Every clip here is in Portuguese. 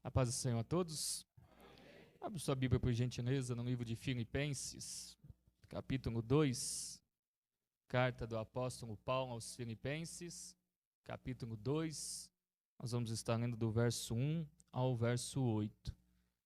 A paz do Senhor a todos. Abra sua Bíblia, por gentileza, no livro de Filipenses, capítulo 2, carta do apóstolo Paulo aos Filipenses, capítulo 2, nós vamos estar lendo do verso 1 ao verso 8.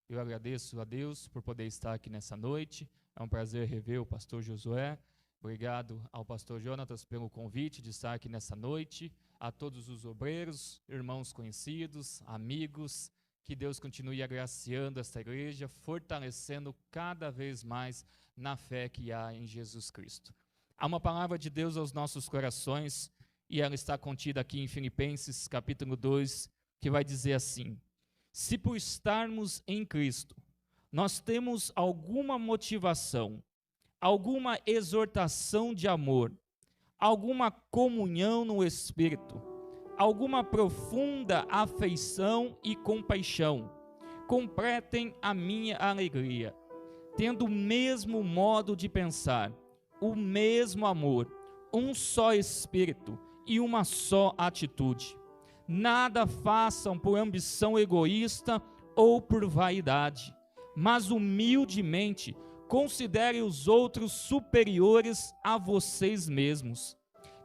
Eu agradeço a Deus por poder estar aqui nessa noite, é um prazer rever o pastor Josué. Obrigado ao pastor Jonatas pelo convite de estar aqui nessa noite, a todos os obreiros, irmãos conhecidos, amigos. Que Deus continue agraciando esta igreja, fortalecendo cada vez mais na fé que há em Jesus Cristo. Há uma palavra de Deus aos nossos corações, e ela está contida aqui em Filipenses capítulo 2, que vai dizer assim: se por estarmos em Cristo, nós temos alguma motivação, alguma exortação de amor, alguma comunhão no Espírito, alguma profunda afeição e compaixão, completem a minha alegria, tendo o mesmo modo de pensar, o mesmo amor, um só Espírito e uma só atitude. Nada façam por ambição egoísta ou por vaidade, mas humildemente considere os outros superiores a vocês mesmos.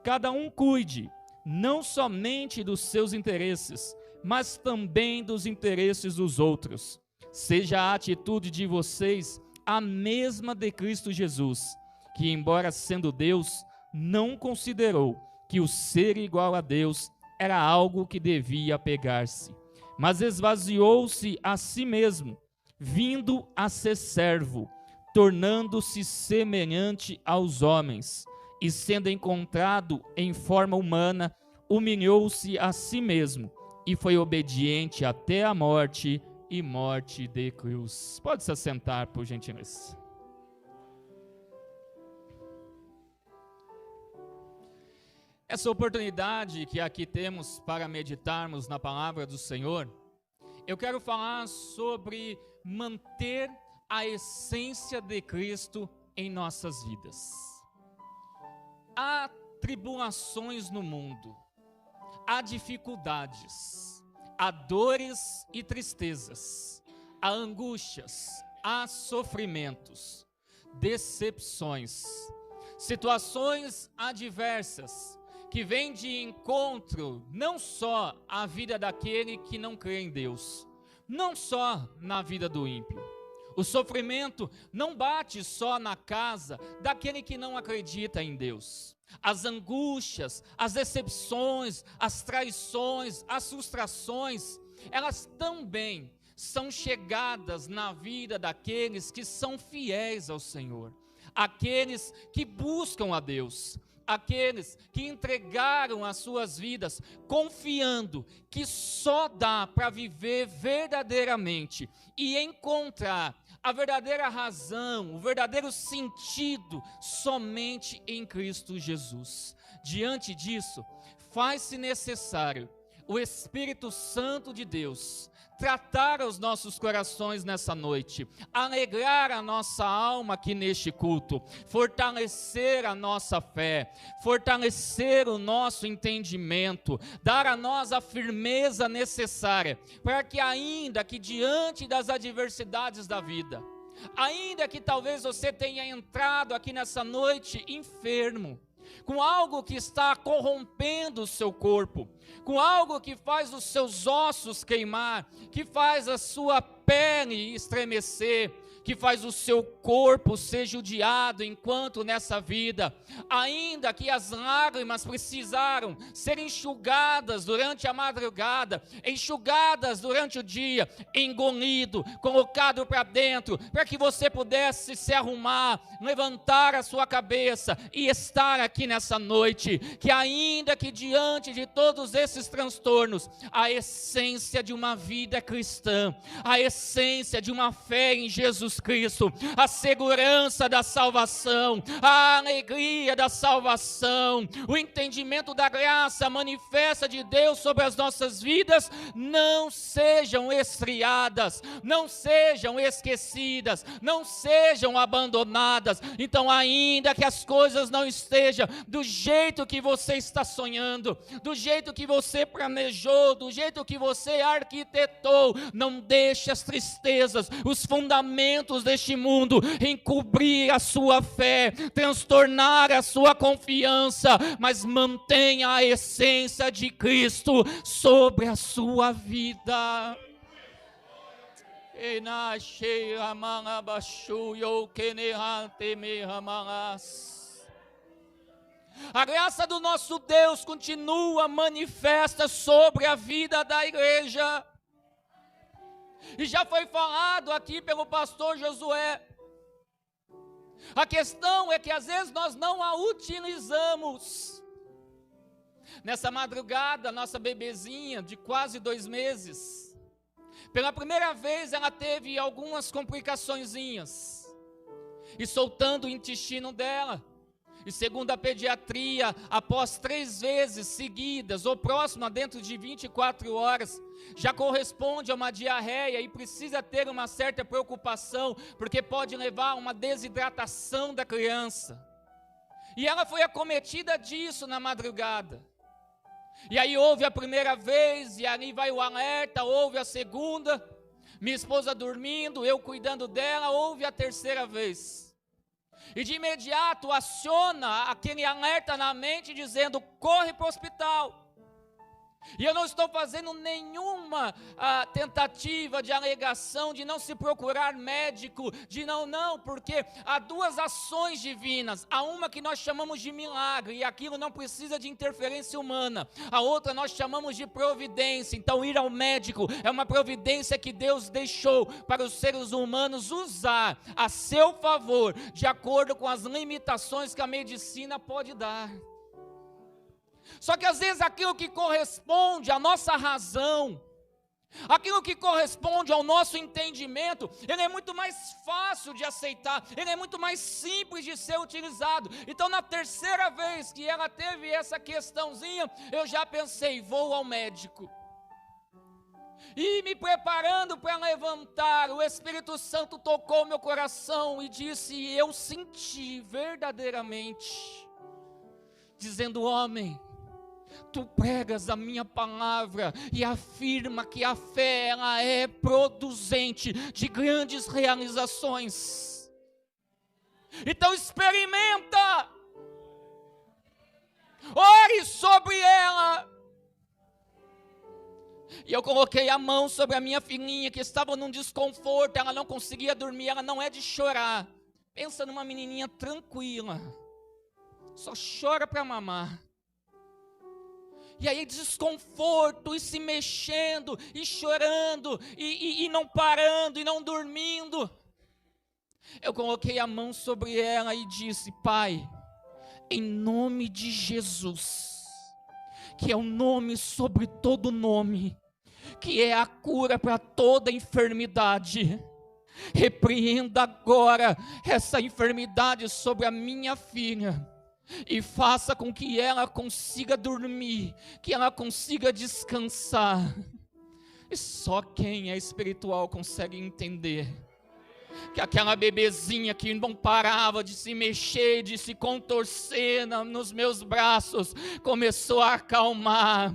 Cada um cuide não somente dos seus interesses, mas também dos interesses dos outros. Seja a atitude de vocês a mesma de Cristo Jesus, que, embora sendo Deus, não considerou que o ser igual a Deus era algo que devia apegar-se, mas esvaziou-se a si mesmo, vindo a ser servo, tornando-se semelhante aos homens, e sendo encontrado em forma humana, humilhou-se a si mesmo e foi obediente até a morte e morte de cruz. Pode se assentar, por gentileza. Essa oportunidade que aqui temos para meditarmos na palavra do Senhor, eu quero falar sobre manter a essência de Cristo em nossas vidas. Há tribulações no mundo, há dificuldades, há dores e tristezas, há angústias, há sofrimentos, decepções, situações adversas que vêm de encontro não só à vida daquele que não crê em Deus, não só na vida do ímpio. O sofrimento não bate só na casa daquele que não acredita em Deus. As angústias, as decepções, as traições, as frustrações, elas também são chegadas na vida daqueles que são fiéis ao Senhor, aqueles que buscam a Deus, aqueles que entregaram as suas vidas confiando que só dá para viver verdadeiramente e encontrar a verdadeira razão, o verdadeiro sentido somente em Cristo Jesus. Diante disso, faz-se necessário o Espírito Santo de Deus tratar os nossos corações nessa noite, alegrar a nossa alma aqui neste culto, fortalecer a nossa fé, fortalecer o nosso entendimento, dar a nós a firmeza necessária, para que ainda que diante das adversidades da vida, ainda que talvez você tenha entrado aqui nessa noite enfermo, com algo que está corrompendo o seu corpo, com algo que faz os seus ossos queimar, que faz a sua pele estremecer, que faz o seu corpo ser judiado enquanto nessa vida, ainda que as lágrimas precisaram ser enxugadas durante a madrugada, enxugadas durante o dia, engolido, colocado para dentro, para que você pudesse se arrumar, levantar a sua cabeça e estar aqui nessa noite, que ainda que diante de todos esses transtornos, a essência de uma vida cristã, a essência de uma fé em Jesus Jesus Cristo, a segurança da salvação, a alegria da salvação, o entendimento da graça manifesta de Deus sobre as nossas vidas, não sejam esfriadas, não sejam esquecidas, não sejam abandonadas. Então, ainda que as coisas não estejam do jeito que você está sonhando, do jeito que você planejou, do jeito que você arquitetou, não deixe as tristezas, os fundamentos deste mundo encobrir a sua fé, transtornar a sua confiança, mas mantenha a essência de Cristo sobre a sua vida. A graça do nosso Deus continua manifesta sobre a vida da igreja. E já foi falado aqui pelo pastor Josué. A questão é que às vezes nós não a utilizamos. Nessa madrugada, nossa bebezinha de quase 2 meses, pela primeira vez ela teve algumas complicaçõezinhas, e soltando o intestino dela. E segundo a pediatria, após 3 vezes seguidas, ou próxima dentro de 24 horas, já corresponde a uma diarreia e precisa ter uma certa preocupação, porque pode levar a uma desidratação da criança. E ela foi acometida disso na madrugada. E aí houve a primeira vez, e ali vai o alerta, houve a segunda, minha esposa dormindo, eu cuidando dela, houve a terceira vez. E de imediato aciona aquele alerta na mente dizendo, corre para o hospital. E eu não estou fazendo nenhuma tentativa de alegação de não se procurar médico, de não, porque há 2 ações divinas. Há uma que nós chamamos de milagre, e aquilo não precisa de interferência humana. A outra nós chamamos de providência. Então ir ao médico é uma providência que Deus deixou para os seres humanos usar a seu favor, de acordo com as limitações que a medicina pode dar. Só que às vezes aquilo que corresponde à nossa razão, aquilo que corresponde ao nosso entendimento, ele é muito mais fácil de aceitar, ele é muito mais simples de ser utilizado. Então na terceira vez que ela teve essa questãozinha, eu já pensei, vou ao médico. E me preparando para levantar, o Espírito Santo tocou meu coração e disse, eu senti verdadeiramente, dizendo, homem, tu pregas a minha palavra e afirma que a fé ela é produzente de grandes realizações. Então experimenta, ore sobre ela. E eu coloquei a mão sobre a minha filhinha que estava num desconforto, ela não conseguia dormir, ela não é de chorar. Pensa numa menininha tranquila, só chora para mamar. E aí desconforto, e se mexendo, e chorando, e não parando, e não dormindo. Eu coloquei a mão sobre ela e disse, Pai, em nome de Jesus, que é o nome sobre todo nome, que é a cura para toda enfermidade, repreenda agora essa enfermidade sobre a minha filha, e faça com que ela consiga dormir, que ela consiga descansar. E só quem é espiritual consegue entender que aquela bebezinha que não parava de se mexer, de se contorcer nos meus braços, começou a acalmar.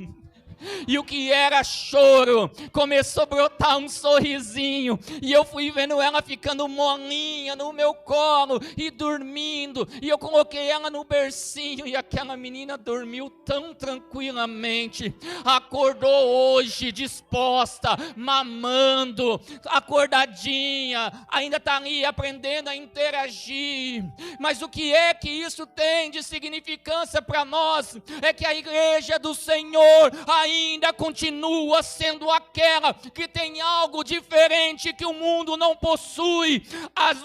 E o que era choro, começou a brotar um sorrisinho, e eu fui vendo ela ficando molinha no meu colo, e dormindo, e eu coloquei ela no bercinho, e aquela menina dormiu tão tranquilamente, acordou hoje disposta, mamando, acordadinha, ainda está ali aprendendo a interagir. Mas o que é que isso tem de significância para nós? É que a igreja do Senhor ainda continua sendo aquela que tem algo diferente que o mundo não possui.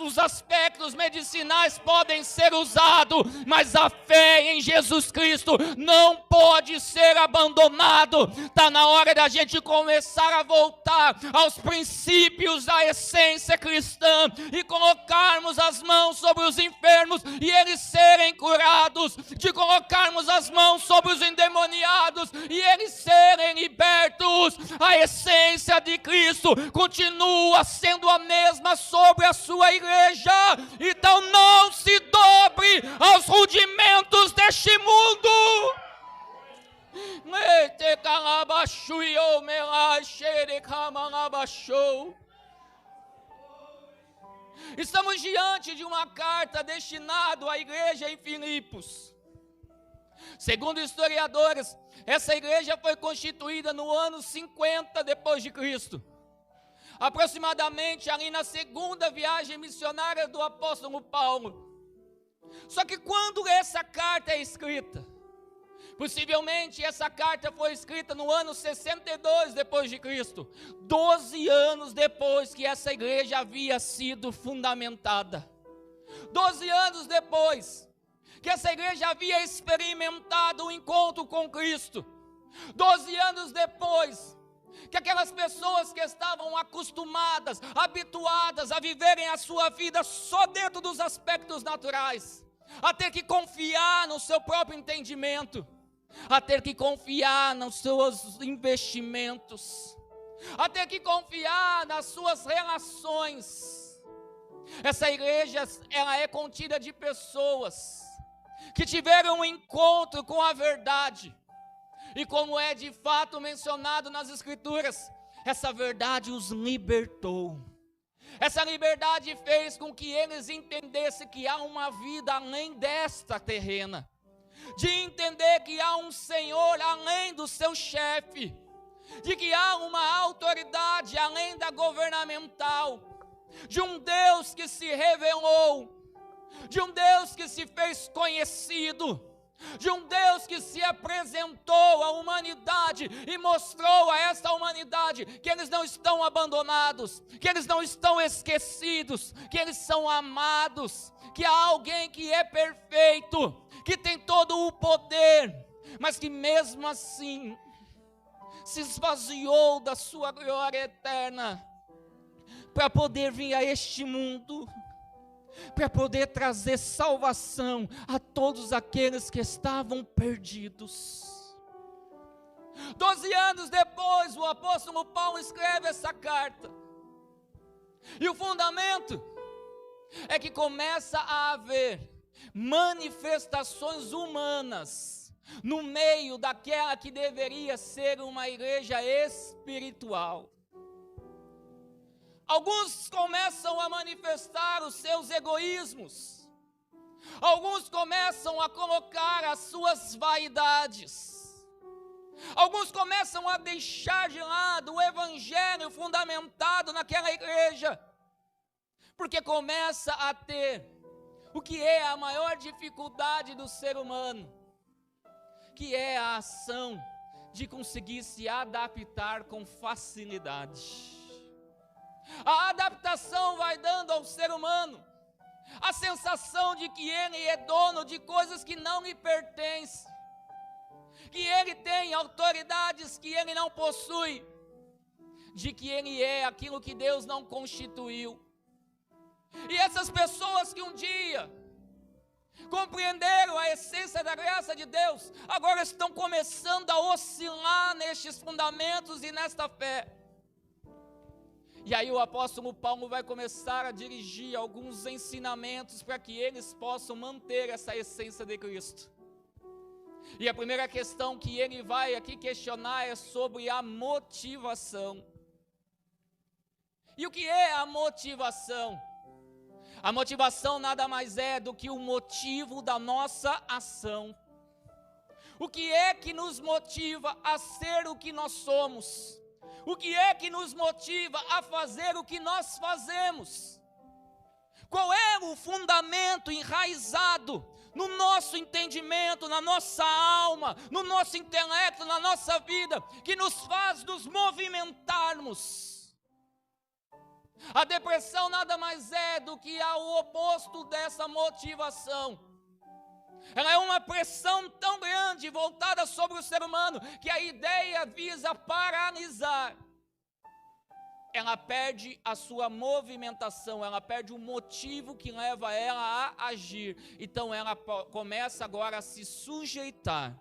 Os aspectos medicinais podem ser usados, mas a fé em Jesus Cristo não pode ser abandonado. Está na hora da gente começar a voltar aos princípios da essência cristã e colocarmos as mãos sobre os enfermos e eles serem curados, de colocarmos as mãos sobre os endemoniados e eles serem libertos. A essência de Cristo continua sendo a mesma sobre a sua igreja. Então não se dobre aos rudimentos deste mundo. Estamos diante de uma carta destinada à igreja em Filipos. Segundo historiadores, essa igreja foi constituída no ano 50 depois de Cristo, aproximadamente ali na segunda viagem missionária do apóstolo Paulo. Só que quando essa carta é escrita, possivelmente essa carta foi escrita no ano 62 depois de Cristo, 12 anos depois que essa igreja havia sido fundamentada. 12 anos depois que essa igreja havia experimentado o encontro com Cristo. 12 anos depois que aquelas pessoas que estavam acostumadas, habituadas a viverem a sua vida só dentro dos aspectos naturais, a ter que confiar no seu próprio entendimento, a ter que confiar nos seus investimentos, a ter que confiar nas suas relações. Essa igreja, ela é contida de pessoas que tiveram um encontro com a verdade, e como é de fato mencionado nas Escrituras, essa verdade os libertou. Essa liberdade fez com que eles entendessem que há uma vida além desta terrena, de entender que há um Senhor além do seu chefe, de que há uma autoridade além da governamental, de um Deus que se revelou, de um Deus que se fez conhecido, de um Deus que se apresentou à humanidade e mostrou a esta humanidade que eles não estão abandonados, que eles não estão esquecidos, que eles são amados, que há alguém que é perfeito, que tem todo o poder, mas que mesmo assim se esvaziou da sua glória eterna para poder vir a este mundo, para poder trazer salvação a todos aqueles que estavam perdidos. 12 anos depois, o apóstolo Paulo escreve essa carta, e o fundamento é que começa a haver manifestações humanas no meio daquela que deveria ser uma igreja espiritual. Alguns começam a manifestar os seus egoísmos. Alguns começam a colocar as suas vaidades. Alguns começam a deixar de lado o evangelho fundamentado naquela igreja, porque começa a ter o que é a maior dificuldade do ser humano, que é a ação de conseguir se adaptar com facilidade. A adaptação vai dando ao ser humano a sensação de que ele é dono de coisas que não lhe pertencem, que ele tem autoridades que ele não possui, de que ele é aquilo que Deus não constituiu. E essas pessoas que um dia compreenderam a essência da graça de Deus, agora estão começando a oscilar nestes fundamentos e nesta fé. E aí o apóstolo Paulo vai começar a dirigir alguns ensinamentos para que eles possam manter essa essência de Cristo. E a primeira questão que ele vai aqui questionar é sobre a motivação. E o que é a motivação? A motivação nada mais é do que o motivo da nossa ação. O que é que nos motiva a ser o que nós somos? O que é que nos motiva a fazer o que nós fazemos? Qual é o fundamento enraizado no nosso entendimento, na nossa alma, no nosso intelecto, na nossa vida, que nos faz nos movimentarmos. A depressão nada mais é do que o oposto dessa motivação. Ela é uma pressão tão grande voltada sobre o ser humano que a ideia visa paralisar. Ela perde a sua movimentação, ela perde o motivo que leva ela a agir. Então ela começa agora a se sujeitar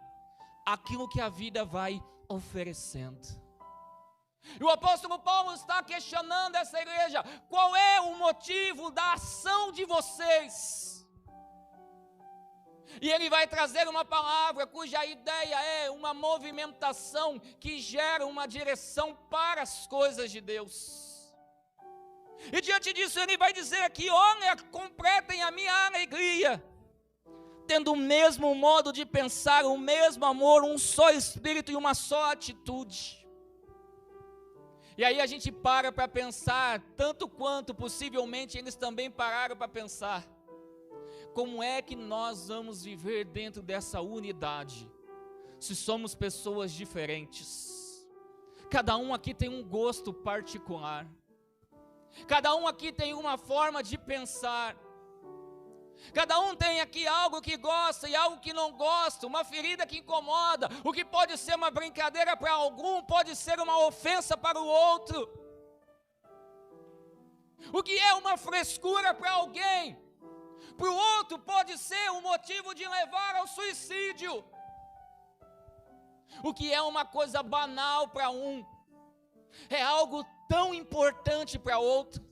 àquilo que a vida vai oferecendo. E o apóstolo Paulo está questionando essa igreja: qual é o motivo da ação de vocês? E ele vai trazer uma palavra cuja ideia é uma movimentação que gera uma direção para as coisas de Deus. E diante disso ele vai dizer aqui: olha, completem a minha alegria, tendo o mesmo modo de pensar, o mesmo amor, um só espírito e uma só atitude. E aí a gente para pensar, tanto quanto possivelmente eles também pararam para pensar: como é que nós vamos viver dentro dessa unidade, se somos pessoas diferentes? Cada um aqui tem um gosto particular, cada um aqui tem uma forma de pensar, cada um tem aqui algo que gosta e algo que não gosta, uma ferida que incomoda. O que pode ser uma brincadeira para algum, pode ser uma ofensa para o outro. O que é uma frescura para alguém, para o outro pode ser um motivo de levar ao suicídio. O que é uma coisa banal para um, é algo tão importante para outro.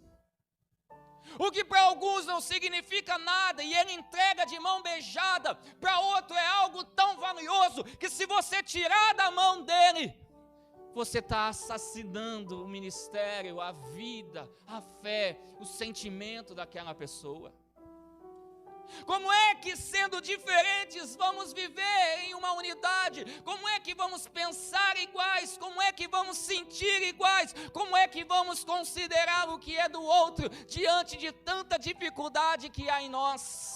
O que para alguns não significa nada e ele entrega de mão beijada, para outro é algo tão valioso que se você tirar da mão dele, você está assassinando o ministério, a vida, a fé, o sentimento daquela pessoa. Como é que, sendo diferentes, vamos viver em uma unidade? Como é que vamos pensar iguais? Como é que vamos sentir iguais? Como é que vamos considerar o que é do outro diante de tanta dificuldade que há em nós?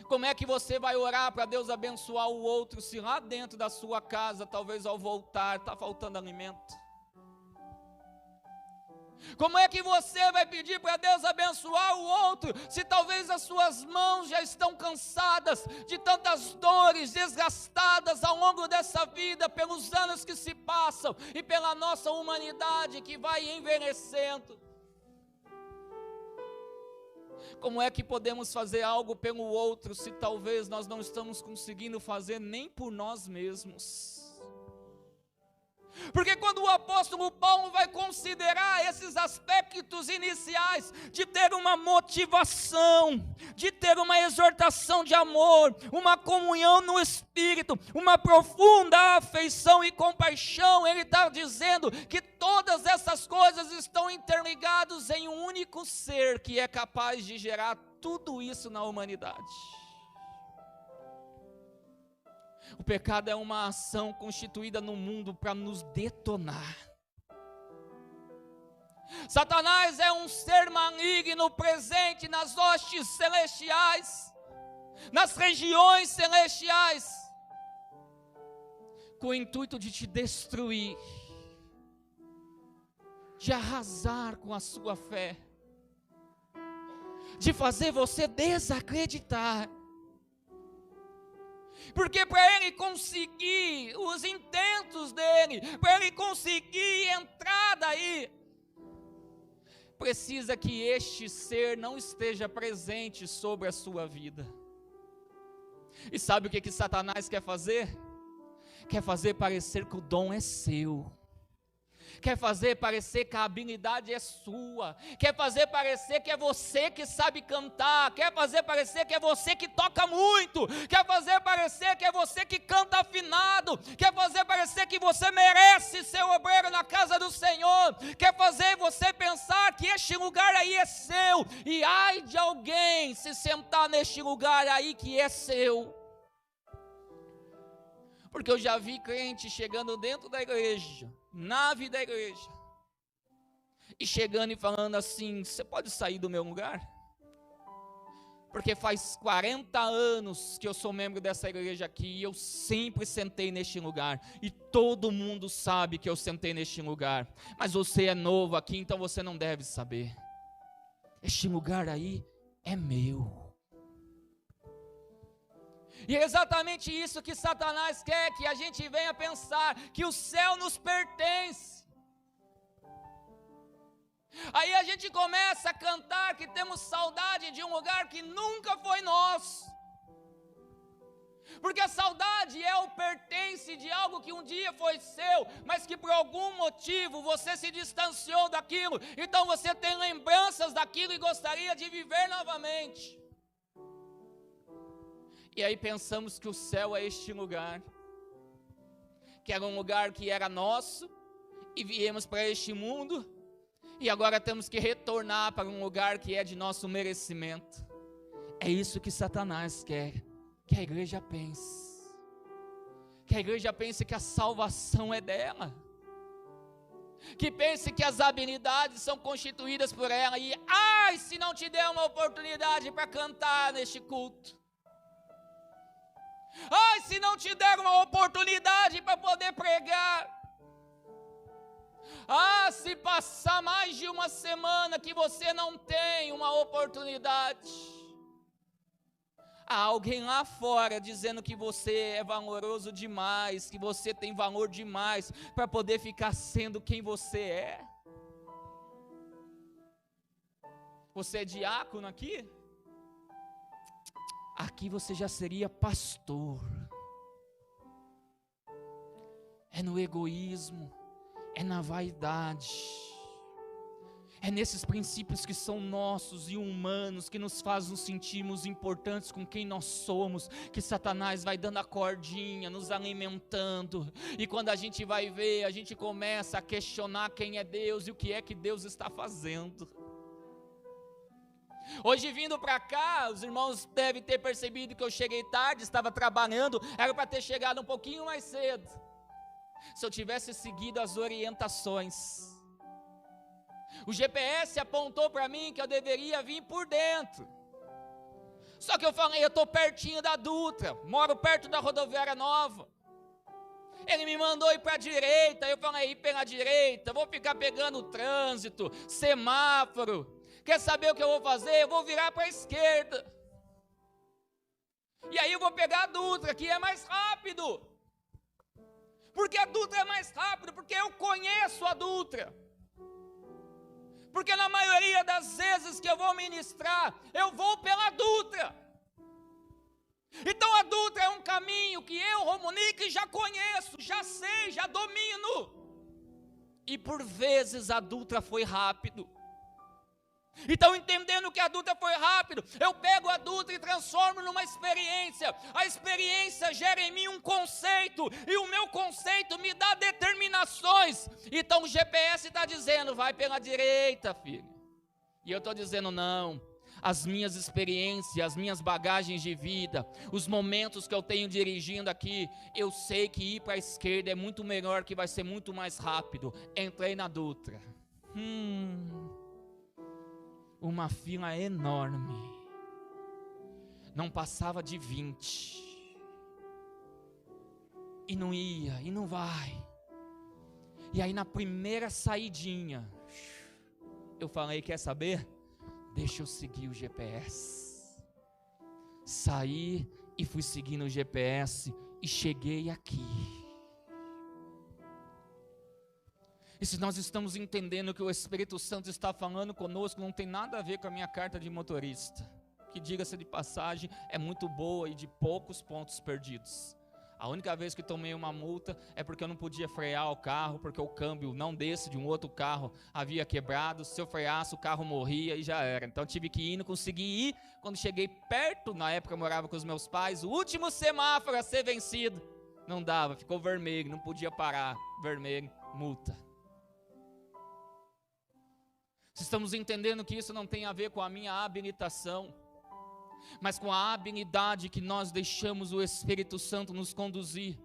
Como é que você vai orar para Deus abençoar o outro se lá dentro da sua casa, talvez ao voltar, está faltando alimento? Como é que você vai pedir para Deus abençoar o outro, se talvez as suas mãos já estão cansadas de tantas dores, desgastadas ao longo dessa vida, pelos anos que se passam e pela nossa humanidade que vai envelhecendo? Como é que podemos fazer algo pelo outro, se talvez nós não estamos conseguindo fazer nem por nós mesmos? Porque quando o apóstolo Paulo vai considerar esses aspectos iniciais de ter uma motivação, de ter uma exortação de amor, uma comunhão no Espírito, uma profunda afeição e compaixão, ele está dizendo que todas essas coisas estão interligadas em um único ser que é capaz de gerar tudo isso na humanidade. O pecado é uma ação constituída no mundo para nos detonar. Satanás é um ser maligno presente nas hostes celestiais, nas regiões celestiais, com o intuito de te destruir, de arrasar com a sua fé, de fazer você desacreditar. Porque para ele conseguir os intentos dele, para ele conseguir entrar daí, precisa que este ser não esteja presente sobre a sua vida. E sabe o que Satanás quer fazer? Quer fazer parecer que o dom é seu. Quer fazer parecer que a habilidade é sua, quer fazer parecer que é você que sabe cantar, quer fazer parecer que é você que toca muito, quer fazer parecer que é você que canta afinado, quer fazer parecer que você merece ser obreiro na casa do Senhor, quer fazer você pensar que este lugar aí é seu, e ai de alguém se sentar neste lugar aí que é seu. Porque eu já vi crente chegando dentro da igreja, nave da igreja, e chegando e falando assim: você pode sair do meu lugar? Porque faz 40 anos que eu sou membro dessa igreja aqui, e eu sempre sentei neste lugar, e todo mundo sabe que eu sentei neste lugar, mas você é novo aqui, então você não deve saber. Este lugar aí é meu. E é exatamente isso que Satanás quer, que a gente venha pensar, que o céu nos pertence. Aí a gente começa a cantar que temos saudade de um lugar que nunca foi nosso. Porque a saudade é o pertence de algo que um dia foi seu, mas que por algum motivo você se distanciou daquilo. Então você tem lembranças daquilo e gostaria de viver novamente. E aí pensamos que o céu é este lugar, que era um lugar que era nosso, e viemos para este mundo, e agora temos que retornar para um lugar que é de nosso merecimento. É isso que Satanás quer, que a igreja pense. Que a igreja pense que a salvação é dela. Que pense que as habilidades são constituídas por ela. E ai, se não te der uma oportunidade para cantar neste culto. Ai, se não te der uma oportunidade para poder pregar. Ah, se passar mais de uma semana que você não tem uma oportunidade. Há alguém lá fora dizendo que você é valoroso demais, que você tem valor demais para poder ficar sendo quem você é. Você é diácono aqui? Aqui você já seria pastor. É no egoísmo, é na vaidade, é nesses princípios que são nossos e humanos, que nos faz nos sentirmos importantes com quem nós somos, que Satanás vai dando a cordinha, nos alimentando, e quando a gente vai ver, a gente começa a questionar quem é Deus e o que é que Deus está fazendo. Hoje vindo para cá, os irmãos devem ter percebido que eu cheguei tarde, estava trabalhando, era para ter chegado um pouquinho mais cedo. Se eu tivesse seguido as orientações, o GPS apontou para mim que eu deveria vir por dentro. Só que eu falei, eu estou pertinho da Dutra, moro perto da rodoviária nova. Ele me mandou ir para a direita, eu falei, ir pela direita, vou ficar pegando o trânsito, semáforo. Quer saber o que eu vou fazer? Eu vou virar para a esquerda. E aí eu vou pegar a Dutra, que é mais rápido. Porque a Dutra é mais rápido, porque eu conheço a Dutra. Porque na maioria das vezes que eu vou ministrar, eu vou pela Dutra. Então a Dutra é um caminho que eu, Romunique, já conheço, já sei, já domino. E por vezes a Dutra foi rápido. Então, entendendo que a Dutra foi rápido, eu pego a Dutra e transformo numa experiência. A experiência gera em mim um conceito, e o meu conceito me dá determinações. Então o GPS está dizendo, vai pela direita, filho. E eu estou dizendo, não. As minhas experiências, as minhas bagagens de vida, os momentos que eu tenho dirigindo aqui, eu sei que ir para a esquerda é muito melhor, que vai ser muito mais rápido. Entrei na Dutra. Uma fila enorme, não passava de 20, e não ia, e não vai, e aí na primeira saidinha, eu falei, quer saber? Deixa eu seguir o GPS, saí e fui seguindo o GPS, e cheguei aqui. E se nós estamos entendendo que o Espírito Santo está falando conosco, não tem nada a ver com a minha carta de motorista, que, diga-se de passagem, é muito boa e de poucos pontos perdidos. A única vez que tomei uma multa é porque eu não podia frear o carro, porque o câmbio não desse de um outro carro havia quebrado. Se eu freasse, o carro morria e já era. Então eu tive que ir, não consegui ir. Quando cheguei perto, na época eu morava com os meus pais, o último semáforo a ser vencido, não dava, ficou vermelho, não podia parar, vermelho, multa. Estamos entendendo que isso não tem a ver com a minha habilitação, mas com a habilidade que nós deixamos o Espírito Santo nos conduzir.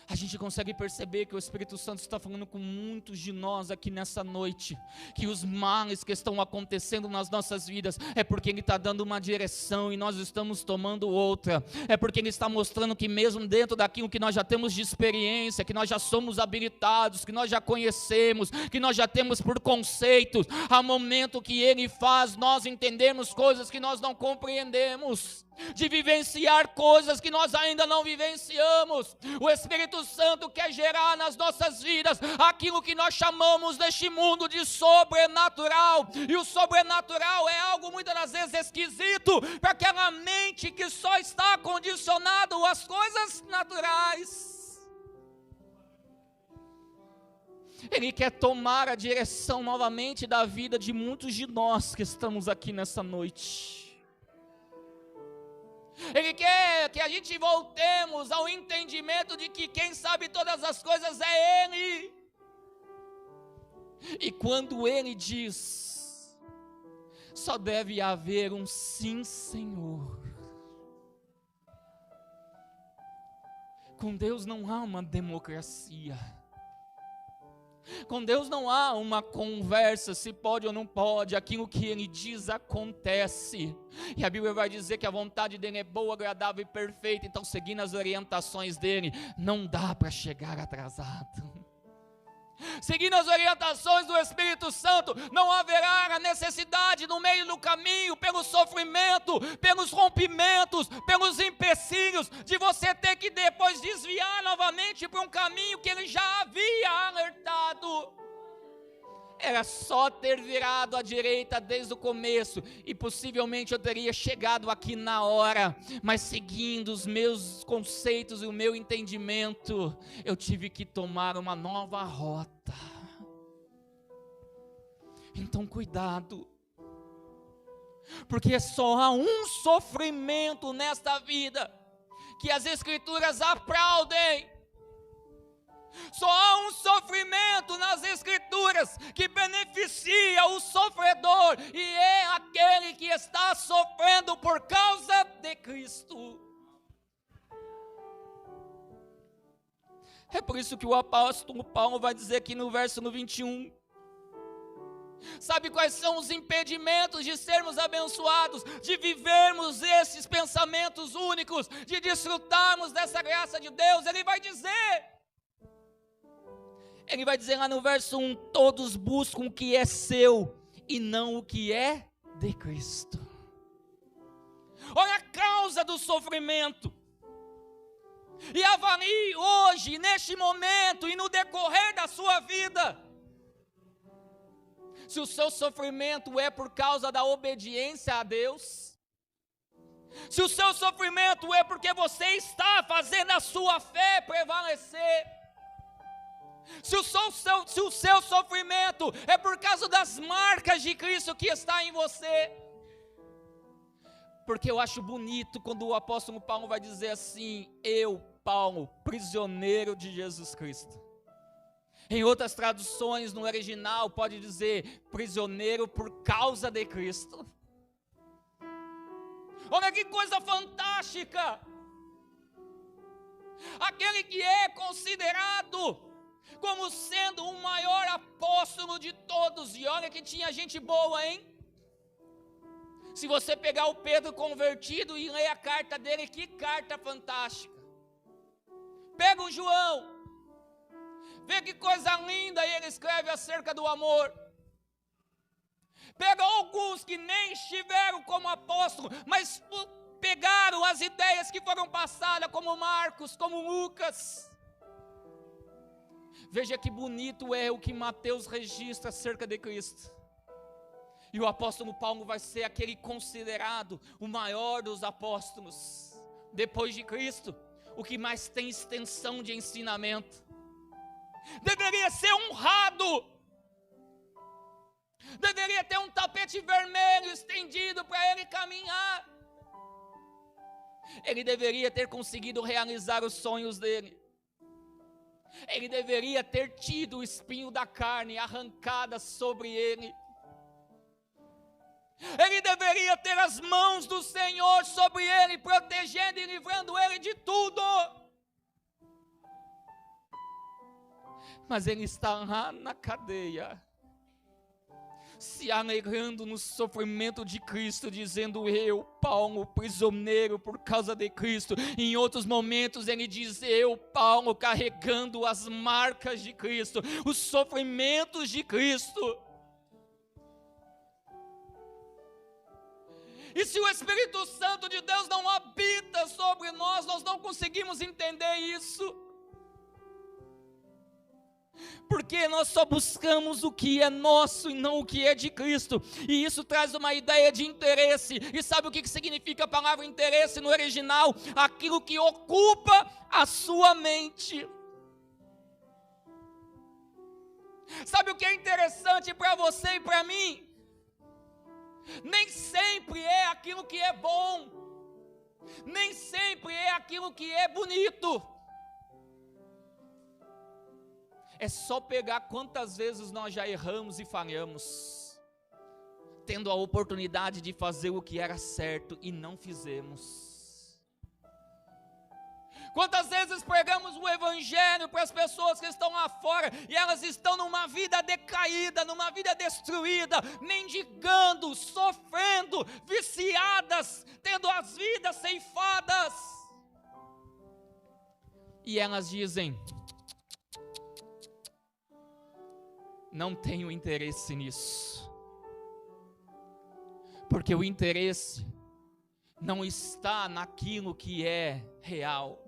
a gente consegue perceber que o Espírito Santo está falando com muitos de nós aqui nessa noite, que os males que estão acontecendo nas nossas vidas, é porque Ele está dando uma direção e nós estamos tomando outra, é porque Ele está mostrando que mesmo dentro daquilo que nós já temos de experiência, que nós já somos habilitados, que nós já conhecemos, que nós já temos por conceitos, há momento que Ele faz nós entendermos coisas que nós não compreendemos, de vivenciar coisas que nós ainda não vivenciamos. O Espírito Santo quer gerar nas nossas vidas aquilo que nós chamamos neste mundo de sobrenatural, e o sobrenatural é algo muitas das vezes esquisito para aquela mente que só está condicionado às coisas naturais. Ele quer tomar a direção novamente da vida de muitos de nós que estamos aqui nessa noite. Ele quer que a gente voltemos ao entendimento de que quem sabe todas as coisas é Ele. E quando Ele diz, só deve haver um sim, Senhor. Com Deus não há uma democracia. Com Deus não há uma conversa, se pode ou não pode, aquilo que Ele diz acontece, e a Bíblia vai dizer que a vontade dEle é boa, agradável e perfeita, então seguindo as orientações dEle, não dá para chegar atrasado. Seguindo as orientações do Espírito Santo, não haverá a necessidade no meio do caminho, pelo sofrimento, pelos rompimentos, pelos empecilhos, de você ter que depois desviar novamente para um caminho que Ele já havia alertado. Era só ter virado à direita desde o começo, e possivelmente eu teria chegado aqui na hora, mas seguindo os meus conceitos e o meu entendimento, eu tive que tomar uma nova rota. Então cuidado, porque só há um sofrimento nesta vida que as Escrituras aplaudem. Só há um sofrimento nas Escrituras que beneficia o sofredor, e é aquele que está sofrendo por causa de Cristo. É por isso que o apóstolo Paulo vai dizer aqui no verso 21, sabe quais são os impedimentos de sermos abençoados, de vivermos esses pensamentos únicos, de desfrutarmos dessa graça de Deus? Ele vai dizer lá no verso 1, todos buscam o que é seu e não o que é de Cristo. Olha a causa do sofrimento, e avalie hoje, neste momento e no decorrer da sua vida, se o seu sofrimento é por causa da obediência a Deus, se o seu sofrimento é porque você está fazendo a sua fé prevalecer, se o seu sofrimento é por causa das marcas de Cristo que está em você. Porque eu acho bonito quando o apóstolo Paulo vai dizer assim: eu, Paulo, prisioneiro de Jesus Cristo. Em outras traduções, no original, pode dizer prisioneiro por causa de Cristo. Olha que coisa fantástica! Aquele que é considerado como sendo o maior apóstolo de todos, e olha que tinha gente boa, hein? Se você pegar o Pedro convertido e ler a carta dele, que carta fantástica. Pega o João, vê que coisa linda ele escreve acerca do amor. Pega alguns que nem estiveram como apóstolo, mas pegaram as ideias que foram passadas, como Marcos, como Lucas. Veja que bonito é o que Mateus registra acerca de Cristo. E o apóstolo Paulo vai ser aquele considerado o maior dos apóstolos, depois de Cristo, o que mais tem extensão de ensinamento. Deveria ser honrado, deveria ter um tapete vermelho estendido para ele caminhar. Ele deveria ter conseguido realizar os sonhos dele. Ele deveria ter tido o espinho da carne arrancada sobre ele. Ele deveria ter as mãos do Senhor sobre ele, protegendo e livrando ele de tudo. mas ele está lá na cadeia, se alegrando no sofrimento de Cristo, dizendo: eu, Paulo, prisioneiro por causa de Cristo. E em outros momentos ele diz: eu, Paulo, carregando as marcas de Cristo, os sofrimentos de Cristo. E se o Espírito Santo de Deus não habita sobre nós, nós não conseguimos entender isso. Porque nós só buscamos o que é nosso e não o que é de Cristo. E isso traz uma ideia de interesse. E sabe o que significa a palavra interesse no original? Aquilo que ocupa a sua mente. Sabe o que é interessante para você e para mim? Nem sempre é aquilo que é bom. Nem sempre é aquilo que é bonito. É só pegar quantas vezes nós já erramos e falhamos, tendo a oportunidade de fazer o que era certo e não fizemos. Quantas vezes pregamos o evangelho para as pessoas que estão lá fora e elas estão numa vida decaída, numa vida destruída, mendigando, sofrendo, viciadas, tendo as vidas ceifadas. E elas dizem: não tenho interesse nisso, porque o interesse não está naquilo que é real,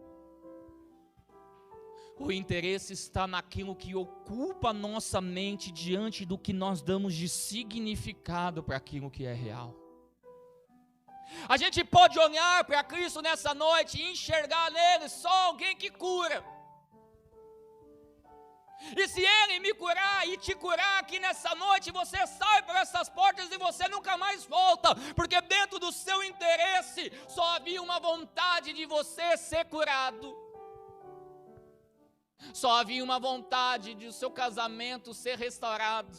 o interesse está naquilo que ocupa a nossa mente diante do que nós damos de significado para aquilo que é real. A gente pode olhar para Cristo nessa noite e enxergar nele só alguém que cura. E se Ele me curar e te curar aqui nessa noite, você sai por essas portas e você nunca mais volta, porque dentro do seu interesse só havia uma vontade de você ser curado. Só havia uma vontade de o seu casamento ser restaurado.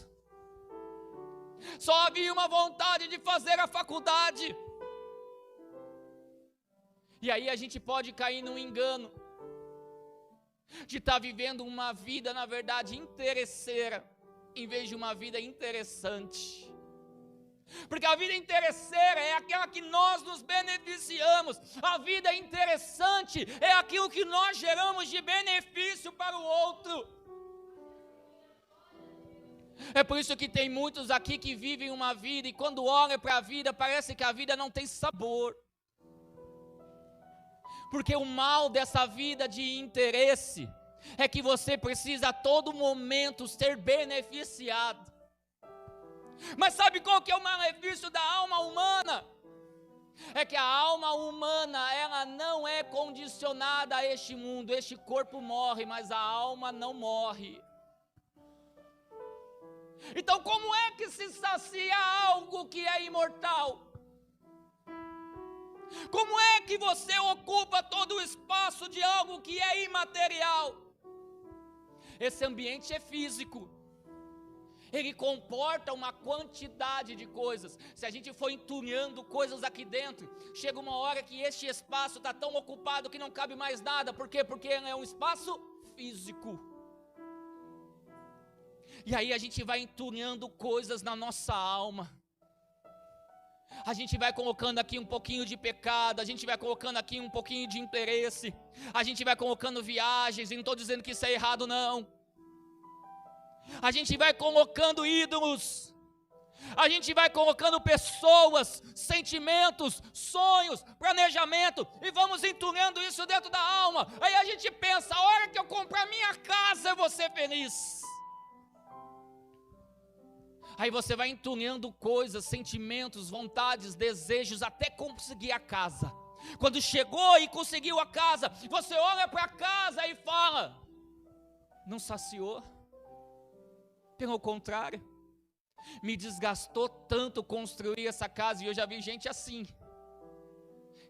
Só havia uma vontade de fazer a faculdade. E aí a gente pode cair num engano de estar vivendo uma vida, na verdade, interesseira, em vez de uma vida interessante. Porque a vida interesseira é aquela que nós nos beneficiamos. A vida interessante é aquilo que nós geramos de benefício para o outro. É por isso que tem muitos aqui que vivem uma vida e quando olham para a vida, parece que a vida não tem sabor. Porque o mal dessa vida de interesse é que você precisa a todo momento ser beneficiado. Mas sabe qual que é o malefício da alma humana? É que a alma humana, ela não é condicionada a este mundo. Este corpo morre, mas a alma não morre. Então como é que se sacia algo que é imortal? Como é que você ocupa todo o espaço de algo que é imaterial? Esse ambiente é físico. Ele comporta uma quantidade de coisas. Se a gente for entulhando coisas aqui dentro, chega uma hora que este espaço está tão ocupado que não cabe mais nada. Por quê? Porque ele é um espaço físico. E aí a gente vai entulhando coisas na nossa alma. A gente vai colocando aqui um pouquinho de pecado, a gente vai colocando aqui um pouquinho de interesse, a gente vai colocando viagens, e não estou dizendo que isso é errado não. A gente vai colocando ídolos, a gente vai colocando pessoas, sentimentos, sonhos, planejamento, e vamos entulhando isso dentro da alma. Aí a gente pensa, a hora que eu comprar minha casa eu vou ser feliz. Aí você vai entulhando coisas, sentimentos, vontades, desejos, até conseguir a casa. Quando chegou e conseguiu a casa, você olha para a casa e fala: não saciou. Pelo contrário, me desgastou tanto construir essa casa. E eu já vi gente assim,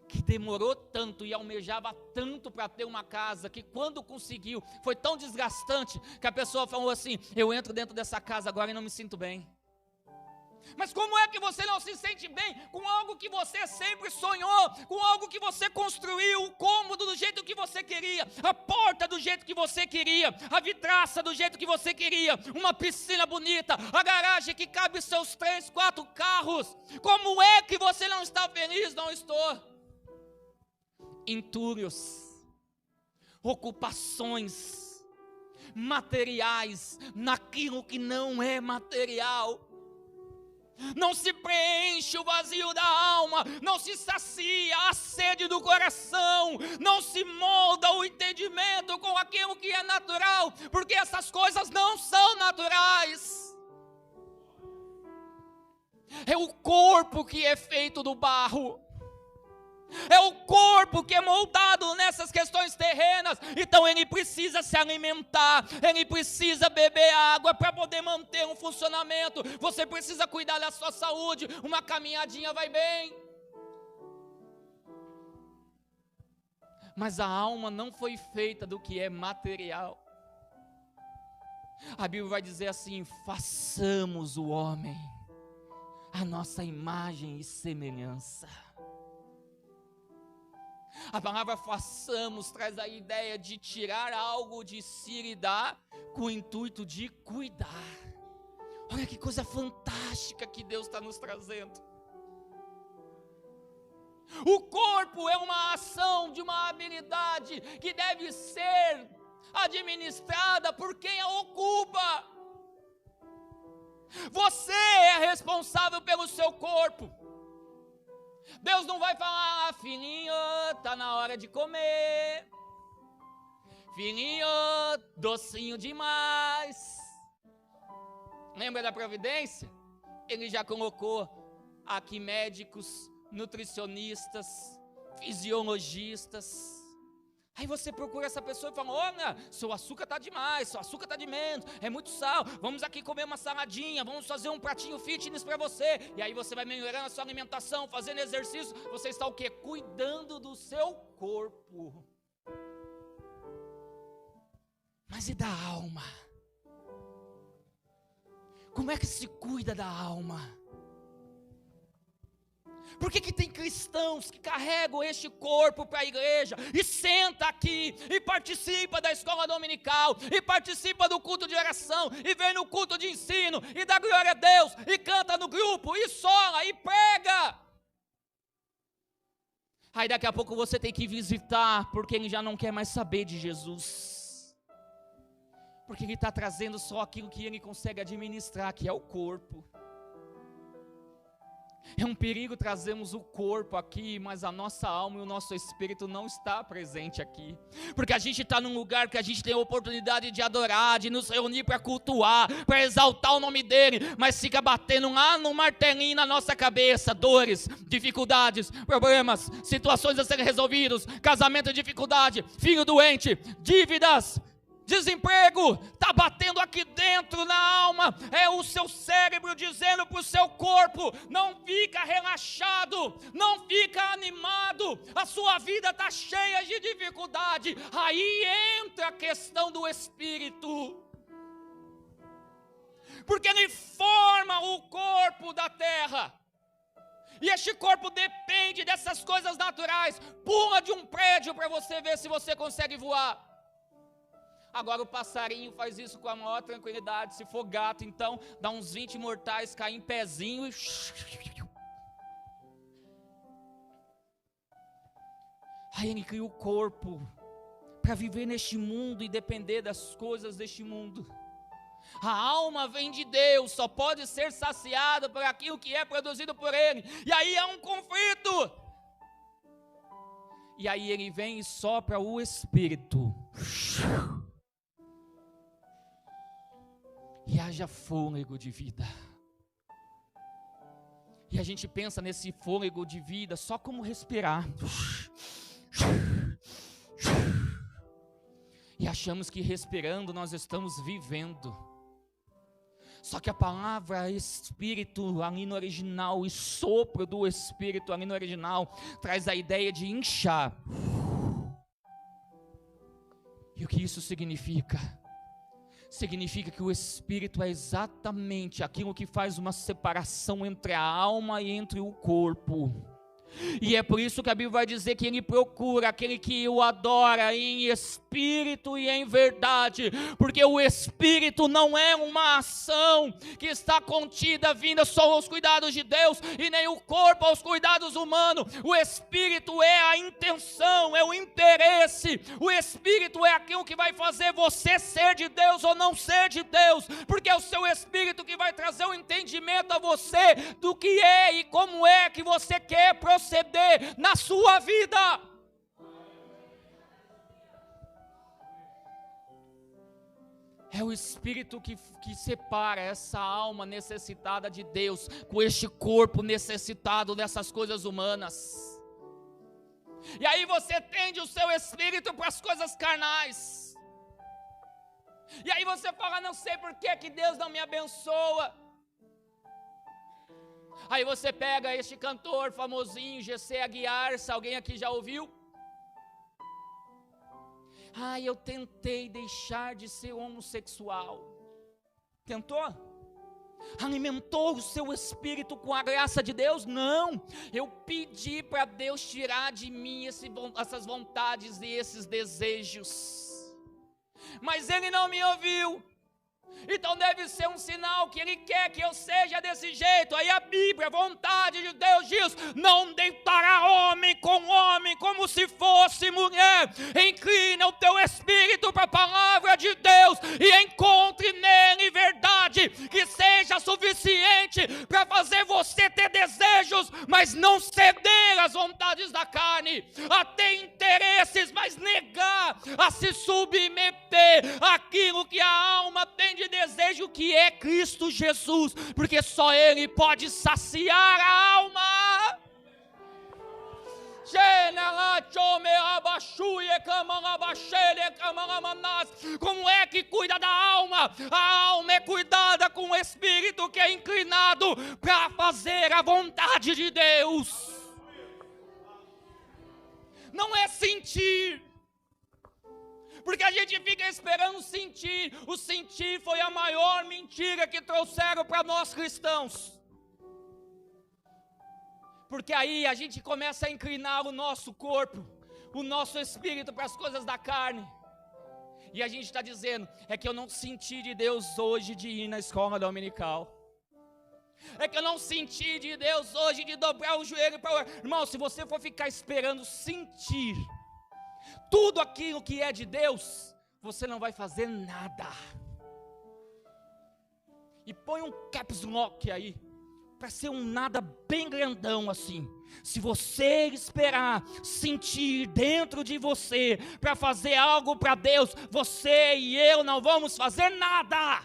que demorou tanto e almejava tanto para ter uma casa, que quando conseguiu, foi tão desgastante, que a pessoa falou assim: eu entro dentro dessa casa agora e não me sinto bem. Mas como é que você não se sente bem com algo que você sempre sonhou, com algo que você construiu, o cômodo do jeito que você queria, a porta do jeito que você queria, a vidraça do jeito que você queria, uma piscina bonita, a garagem que cabe seus 3, 4 carros? Como é que você não está feliz? Não estou. Entulhos, ocupações, materiais naquilo que não é material. Não se preenche o vazio da alma, não se sacia a sede do coração, não se molda o entendimento com aquilo que é natural, porque essas coisas não são naturais. É o corpo que é feito do barro. É o corpo que é moldado nessas questões terrenas. Então ele precisa se alimentar, ele precisa beber água para poder manter um funcionamento. Você precisa cuidar da sua saúde. Uma caminhadinha vai bem. Mas a alma não foi feita do que é material. A Bíblia vai dizer assim: façamos o homem a nossa imagem e semelhança. A palavra façamos traz a ideia de tirar algo de si e dar com o intuito de cuidar. Olha que coisa fantástica que Deus está nos trazendo. O corpo é uma ação de uma habilidade que deve ser administrada por quem a ocupa. Você é responsável pelo seu corpo. Deus não vai falar: filhinho, tá na hora de comer, filhinho, docinho demais. Lembra da providência? Ele já colocou aqui médicos, nutricionistas, fisiologistas. Aí você procura essa pessoa e fala: olha, seu açúcar está demais, seu açúcar está de menos, é muito sal, vamos aqui comer uma saladinha, vamos fazer um pratinho fitness para você. E aí você vai melhorando a sua alimentação, fazendo exercício. Você está o quê? Cuidando do seu corpo. Mas e da alma? Como é que se cuida da alma? Por que tem cristãos que carregam este corpo para a igreja e senta aqui e participa da escola dominical e participa do culto de oração e vem no culto de ensino e dá glória a Deus e canta no grupo e sola e prega? Aí daqui a pouco você tem que visitar porque ele já não quer mais saber de Jesus, porque ele está trazendo só aquilo que ele consegue administrar, que é o corpo. É um perigo trazermos o corpo aqui, mas a nossa alma e o nosso espírito não está presente aqui, porque a gente está num lugar que a gente tem a oportunidade de adorar, de nos reunir para cultuar, para exaltar o nome dele, mas fica batendo lá no martelinho na nossa cabeça, dores, dificuldades, problemas, situações a serem resolvidos, casamento em dificuldade, filho doente, dívidas, desemprego, está batendo aqui dentro na alma. É o seu cérebro dizendo para o seu corpo: não fica relaxado, não fica animado, a sua vida está cheia de dificuldade. Aí entra a questão do espírito, porque ele forma o corpo da terra, e este corpo depende dessas coisas naturais. Pula de um prédio para você ver se você consegue voar. Agora o passarinho faz isso com a maior tranquilidade. Se for gato, então, dá uns 20 mortais, cai em pezinho e... Aí ele cria o corpo para viver neste mundo e depender das coisas deste mundo. A alma vem de Deus, só pode ser saciada por aquilo que é produzido por ele. E aí há um conflito. E aí ele vem e sopra o espírito. E haja fôlego de vida. E a gente pensa nesse fôlego de vida só como respirar. E achamos que respirando nós estamos vivendo. Só que a palavra espírito ali no original e sopro do espírito ali no original traz a ideia de inchar. E o que isso significa? significa que o Espírito é exatamente aquilo que faz uma separação entre a alma e entre o corpo. E é por isso que a Bíblia vai dizer que ele procura aquele que o adora em espírito e em verdade, porque o espírito não é uma ação que está contida, vinda só aos cuidados de Deus, e nem o corpo aos cuidados humanos. O espírito é a intenção, é o interesse. O espírito é aquilo que vai fazer você ser de Deus ou não ser de Deus, porque é o seu espírito que vai trazer o entendimento a você do que é e como é que você quer proceder na sua vida. É o Espírito que separa essa alma necessitada de Deus com este corpo necessitado dessas coisas humanas. E aí você tende o seu espírito para as coisas carnais. E aí você fala, não sei por que Deus não me abençoa. Aí você pega este cantor famosinho, G.C. Aguiar, se alguém aqui já ouviu. Eu tentei deixar de ser homossexual. Tentou? Alimentou o seu espírito com a graça de Deus? Não. Eu pedi para Deus tirar de mim essas vontades e esses desejos. Mas Ele não me ouviu. Então deve ser um sinal que Ele quer que eu seja desse jeito. Aí a Bíblia, a vontade de Deus diz: não deitará homem com homem como se fosse mulher. Inclina o teu espírito para a palavra de Deus e encontre nele verdade que seja suficiente para fazer você ter desejos, mas não ceder às vontades da carne, a ter interesses, mas negar a se submeter àquilo que a alma tem de desejo, que é Cristo Jesus, porque só Ele pode saciar a alma. Como é que cuida da alma? A alma é cuidada com o espírito que é inclinado para fazer a vontade de Deus. Não é sentir, porque a gente fica esperando sentir. O sentir foi a maior mentira que trouxeram para nós cristãos. Porque aí a gente começa a inclinar o nosso corpo, o nosso espírito para as coisas da carne. E a gente está dizendo, é que eu não senti de Deus hoje de ir na escola dominical. É que eu não senti de Deus hoje de dobrar o joelho para orar. Irmão, se você for ficar esperando sentir tudo aquilo que é de Deus, você não vai fazer nada. E põe um caps lock aí, para ser um nada bem grandão assim. Se você esperar sentir dentro de você para fazer algo para Deus, você e eu não vamos fazer nada.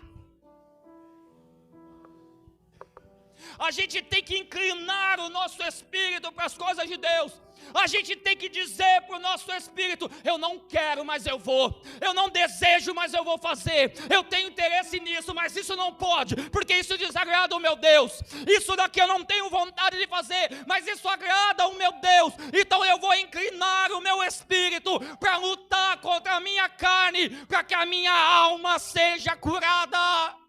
A gente tem que inclinar o nosso espírito para as coisas de Deus. A gente tem que dizer para o nosso espírito: eu não quero, mas eu vou. Eu não desejo, mas eu vou fazer. Eu tenho interesse nisso, mas isso não pode, porque isso desagrada o meu Deus. Isso daqui eu não tenho vontade de fazer, mas isso agrada o meu Deus. Então eu vou inclinar o meu espírito para lutar contra a minha carne, para que a minha alma seja curada.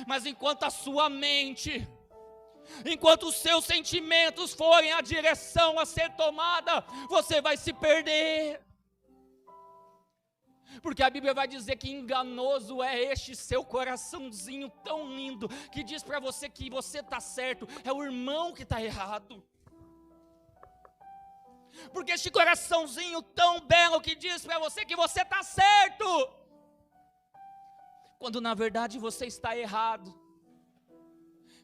Mas enquanto a sua mente, enquanto os seus sentimentos forem a direção a ser tomada, você vai se perder. Porque a Bíblia vai dizer que enganoso é este seu coraçãozinho tão lindo, que diz para você que você está certo, é o irmão que está errado. Porque este coraçãozinho tão belo que diz para você que você está certo, quando na verdade você está errado.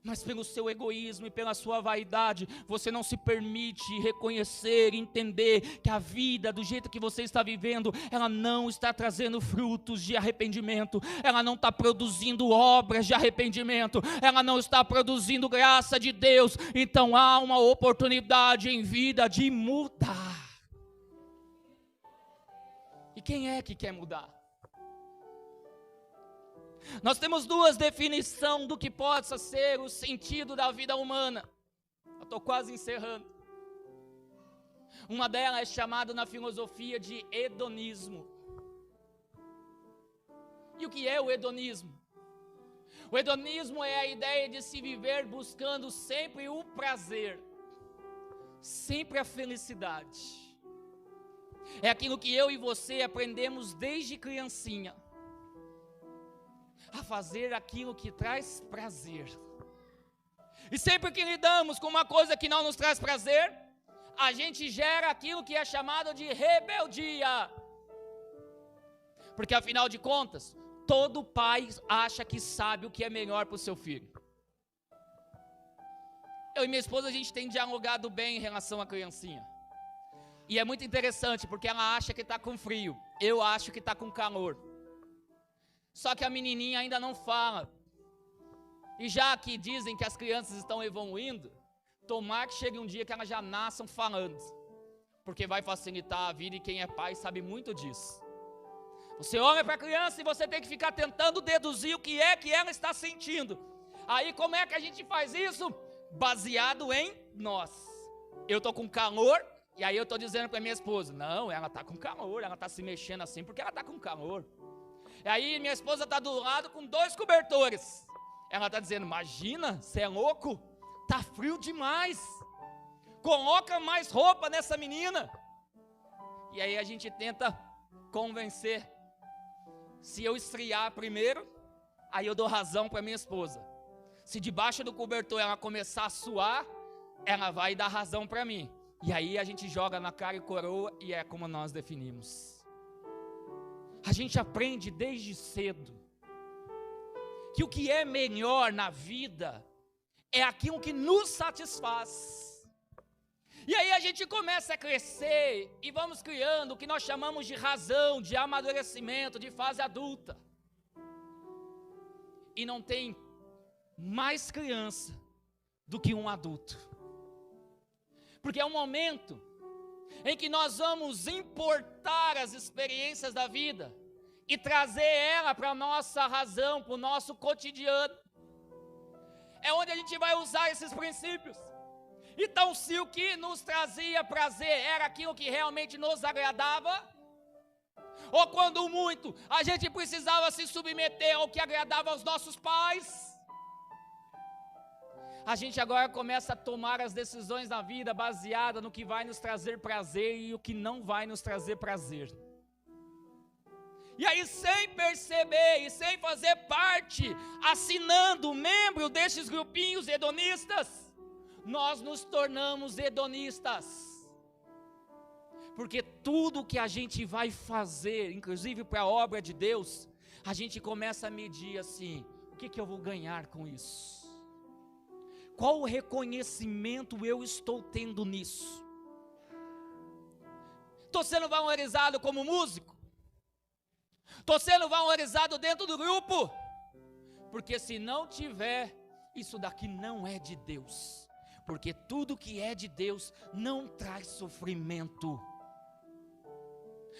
Mas pelo seu egoísmo e pela sua vaidade, você não se permite reconhecer, entender que a vida do jeito que você está vivendo, ela não está trazendo frutos de arrependimento, ela não está produzindo obras de arrependimento, ela não está produzindo graça de Deus. Então há uma oportunidade em vida de mudar. E quem é que quer mudar? Nós temos duas definições do que possa ser o sentido da vida humana. Eu estou quase encerrando. Uma delas é chamada na filosofia de hedonismo. E o que é o hedonismo? O hedonismo é a ideia de se viver buscando sempre o prazer, sempre a felicidade. É aquilo que eu e você aprendemos desde criancinha, a fazer aquilo que traz prazer. E sempre que lidamos com uma coisa que não nos traz prazer, a gente gera aquilo que é chamado de rebeldia. Porque afinal de contas, todo pai acha que sabe o que é melhor para o seu filho. Eu e minha esposa, a gente tem dialogado bem em relação à criancinha. E é muito interessante, porque ela acha que está com frio, eu acho que está com calor. Só que a menininha ainda não fala. E já que dizem que as crianças estão evoluindo, tomara que chegue um dia que elas já nasçam falando. Porque vai facilitar a vida e quem é pai sabe muito disso. Você olha para a criança e você tem que ficar tentando deduzir o que é que ela está sentindo. Aí como é que a gente faz isso? Baseado em nós. Eu estou com calor, e aí eu estou dizendo para minha esposa, não, ela está com calor, ela está se mexendo assim porque ela está com calor. E aí minha esposa está do lado com 2 cobertores. Ela está dizendo, imagina, você é louco? Está frio demais. Coloca mais roupa nessa menina. E aí a gente tenta convencer. Se eu esfriar primeiro, aí eu dou razão para minha esposa. Se debaixo do cobertor ela começar a suar, ela vai dar razão para mim. E aí a gente joga na cara e coroa e é como nós definimos. A gente aprende desde cedo que o que é melhor na vida é aquilo que nos satisfaz. E aí a gente começa a crescer e vamos criando o que nós chamamos de razão, de amadurecimento, de fase adulta. E não tem mais criança do que um adulto. Porque é um momento em que nós vamos importar as experiências da vida e trazer ela para a nossa razão, para o nosso cotidiano. É onde a gente vai usar esses princípios. Então, se o que nos trazia prazer era aquilo que realmente nos agradava, ou quando muito, a gente precisava se submeter ao que agradava aos nossos pais, a gente agora começa a tomar as decisões na vida baseada no que vai nos trazer prazer e o que não vai nos trazer prazer. E aí, sem perceber e sem fazer parte, assinando membro destes grupinhos hedonistas, nós nos tornamos hedonistas. Porque tudo que a gente vai fazer, inclusive para a obra de Deus, a gente começa a medir assim, o que eu vou ganhar com isso? Qual o reconhecimento eu estou tendo nisso? Estou sendo valorizado como músico? Estou sendo valorizado dentro do grupo? Porque se não tiver, isso daqui não é de Deus. Porque tudo que é de Deus não traz sofrimento.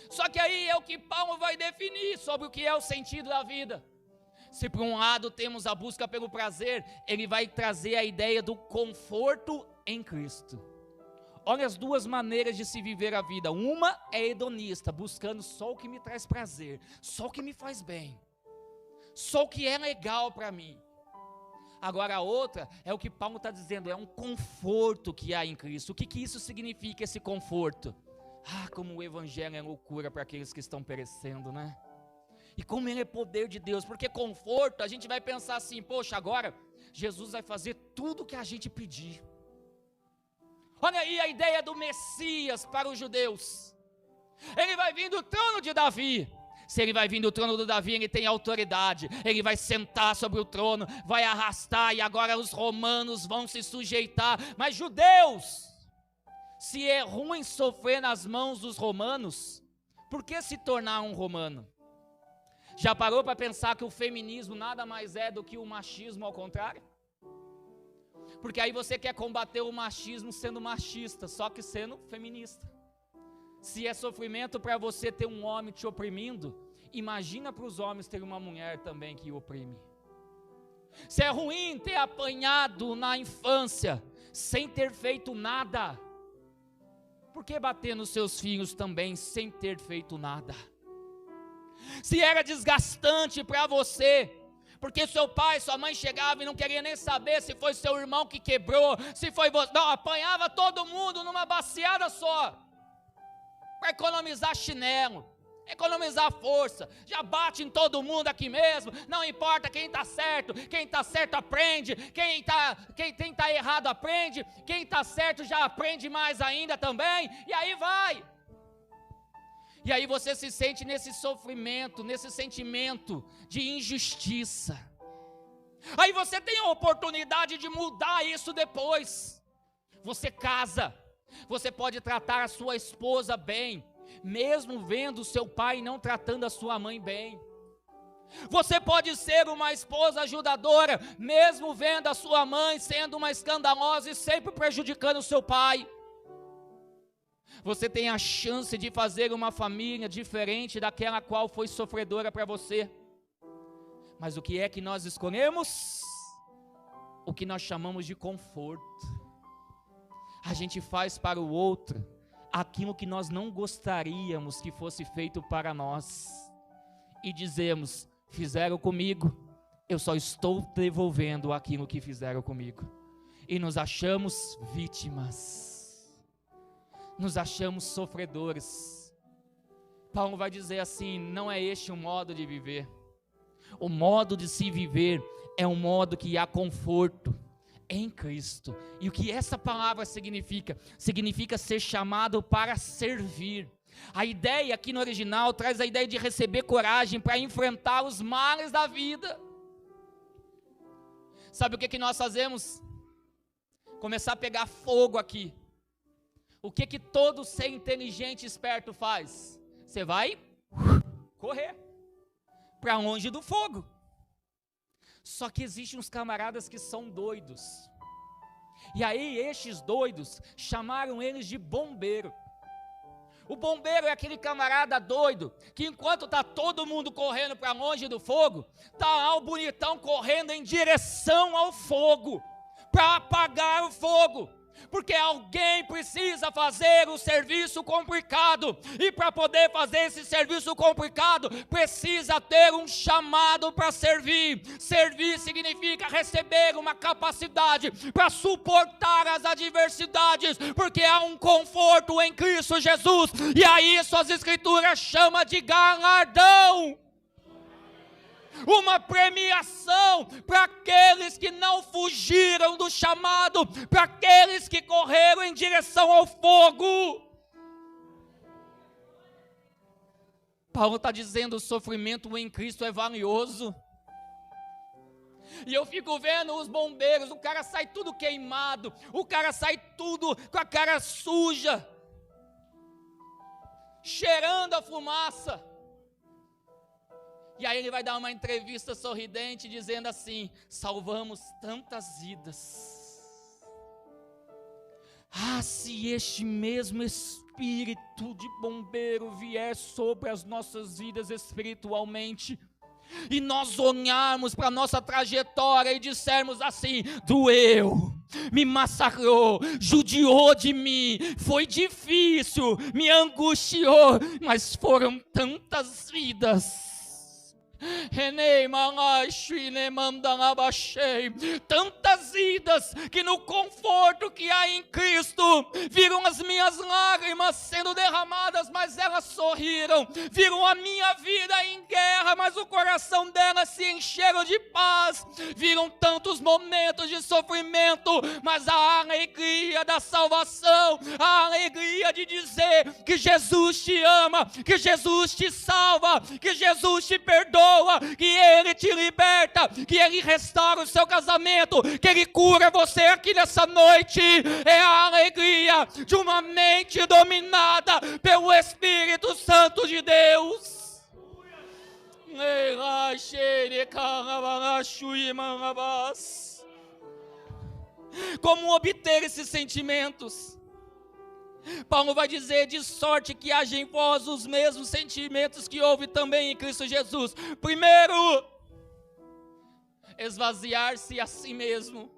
Só que aí é o que Paulo vai definir sobre o que é o sentido da vida. Se por um lado temos a busca pelo prazer, ele vai trazer a ideia do conforto em Cristo. Olha as duas maneiras de se viver a vida. Uma é hedonista, buscando só o que me traz prazer, só o que me faz bem, só o que é legal para mim. Agora a outra é o que Paulo está dizendo, é um conforto que há em Cristo. O que isso significa, esse conforto? Como o evangelho é loucura para aqueles que estão perecendo, né? E como ele é poder de Deus, porque conforto, a gente vai pensar assim, poxa, agora Jesus vai fazer tudo o que a gente pedir. Olha aí a ideia do Messias para os judeus. Ele vai vir do trono de Davi. Se ele vai vir do trono de Davi, ele tem autoridade. Ele vai sentar sobre o trono, vai arrastar, e agora os romanos vão se sujeitar. Mas judeus, se é ruim sofrer nas mãos dos romanos, por que se tornar um romano? Já parou para pensar que o feminismo nada mais é do que o machismo ao contrário? Porque aí você quer combater o machismo sendo machista, só que sendo feminista. Se é sofrimento para você ter um homem te oprimindo, imagina para os homens ter uma mulher também que oprime. Se é ruim ter apanhado na infância, sem ter feito nada, por que bater nos seus filhos também sem ter feito nada? Se era desgastante para você, porque seu pai, sua mãe chegava e não queria nem saber se foi seu irmão que quebrou, se foi você, não, apanhava todo mundo numa baciada só, para economizar chinelo, economizar força, já bate em todo mundo aqui mesmo, não importa quem está certo aprende, quem está errado aprende, quem está certo já aprende mais ainda também, e aí vai. E aí você se sente nesse sofrimento, nesse sentimento de injustiça. Aí você tem a oportunidade de mudar isso depois. Você casa, você pode tratar a sua esposa bem, mesmo vendo seu pai não tratando a sua mãe bem. Você pode ser uma esposa ajudadora, mesmo vendo a sua mãe sendo uma escandalosa e sempre prejudicando o seu pai. Você tem a chance de fazer uma família diferente daquela qual foi sofredora para você. Mas o que é que nós escolhemos? O que nós chamamos de conforto. A gente faz para o outro aquilo que nós não gostaríamos que fosse feito para nós. E dizemos, fizeram comigo, eu só estou devolvendo aquilo que fizeram comigo. E nos achamos vítimas. Nos achamos sofredores. Paulo vai dizer assim, não é este o modo de viver. O modo de se viver é um modo que há conforto em Cristo. E o que essa palavra significa? Significa ser chamado para servir. A ideia aqui no original traz a ideia de receber coragem para enfrentar os males da vida. Sabe o que nós fazemos? Começar a pegar fogo aqui. O que todo ser inteligente e esperto faz? Você vai correr para longe do fogo. Só que existem uns camaradas que são doidos. E aí estes doidos chamaram eles de bombeiro. O bombeiro é aquele camarada doido que enquanto está todo mundo correndo para longe do fogo, está lá o bonitão correndo em direção ao fogo, para apagar o fogo. Porque alguém precisa fazer o serviço complicado, e para poder fazer esse serviço complicado, precisa ter um chamado para servir. Servir significa receber uma capacidade para suportar as adversidades, porque há um conforto em Cristo Jesus, e a isso as Escrituras chamam de galardão. Uma premiação para aqueles que não fugiram do chamado, para aqueles que correram em direção ao fogo. Paulo está dizendo, o sofrimento em Cristo é valioso. E eu fico vendo os bombeiros, o cara sai tudo queimado, o cara sai tudo com a cara suja, cheirando a fumaça. E aí ele vai dar uma entrevista sorridente, dizendo assim, salvamos tantas vidas. Ah, se este mesmo espírito de bombeiro vier sobre as nossas vidas espiritualmente, e nós olharmos para a nossa trajetória e dissermos assim, doeu, me massacrou, judiou de mim, foi difícil, me angustiou, mas foram tantas vidas. Tantas vidas que no conforto que há em Cristo viram as minhas lágrimas sendo derramadas, mas elas sorriram. Viram a minha vida em guerra, mas o coração delas se encheram de paz. Viram tantos momentos de sofrimento, mas a alegria da salvação, a alegria de dizer que Jesus te ama, que Jesus te salva, que Jesus te perdoa, que Ele te liberta, que Ele restaura o seu casamento, que Ele cura você aqui nessa noite. É a alegria de uma mente dominada pelo Espírito Santo de Deus. Como obter esses sentimentos? Paulo vai dizer, de sorte que haja em vós os mesmos sentimentos que houve também em Cristo Jesus. Primeiro, esvaziar-se a si mesmo.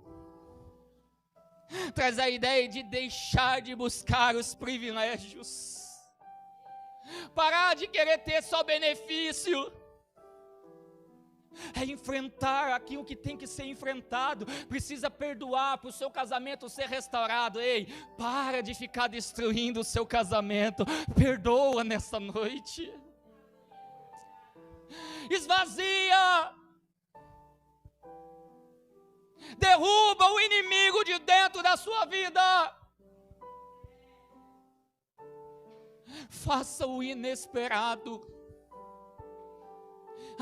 traz a ideia de deixar de buscar os privilégios, parar de querer ter só benefício, é enfrentar aquilo que tem que ser enfrentado. Precisa perdoar para o seu casamento ser restaurado. Ei, para de ficar destruindo o seu casamento, perdoa nessa noite, esvazia, derruba o inimigo de dentro da sua vida, faça o inesperado.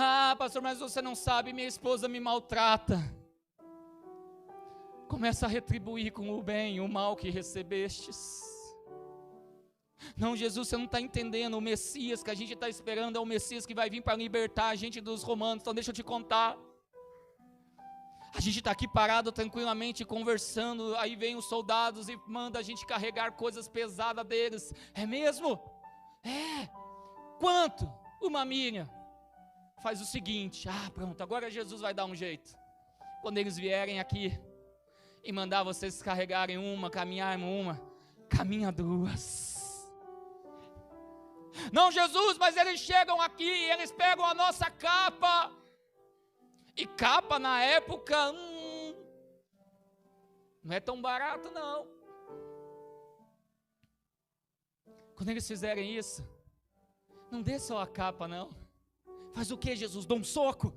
Ah, pastor, mas você não sabe, minha esposa me maltrata. Começa a retribuir com o bem o mal que recebestes. Não, Jesus, você não está entendendo. O Messias que a gente está esperando é o Messias que vai vir para libertar a gente dos romanos. Então deixa eu te contar. A gente está aqui parado tranquilamente conversando, aí vem os soldados e manda a gente carregar coisas pesadas deles. É mesmo? É. Quanto? Uma milha. Faz o seguinte, pronto, agora Jesus vai dar um jeito. Quando eles vierem aqui e mandar vocês carregarem uma, caminharem uma, caminha duas. Não, Jesus, mas eles chegam aqui e eles pegam a nossa capa. E capa na época, não é tão barato não. Quando eles fizerem isso, não dê só a capa não. Faz o que, Jesus? Dou um soco?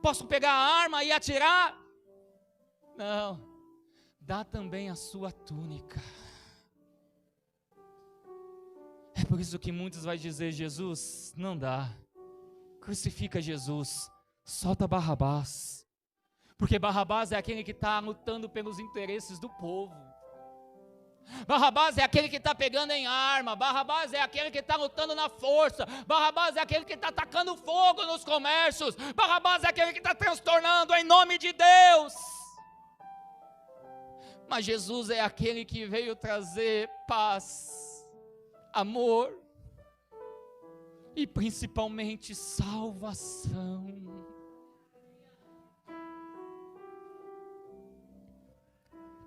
Posso pegar a arma e atirar? Não, dá também a sua túnica. É por isso que muitos vão dizer, Jesus, não dá, crucifica Jesus, solta Barrabás, porque Barrabás é aquele que está lutando pelos interesses do povo. Barrabás é aquele que está pegando em arma, Barrabás é aquele que está lutando na força, Barrabás é aquele que está atacando fogo nos comércios, Barrabás é aquele que está transtornando em nome de Deus. Mas Jesus é aquele que veio trazer paz, amor e principalmente salvação.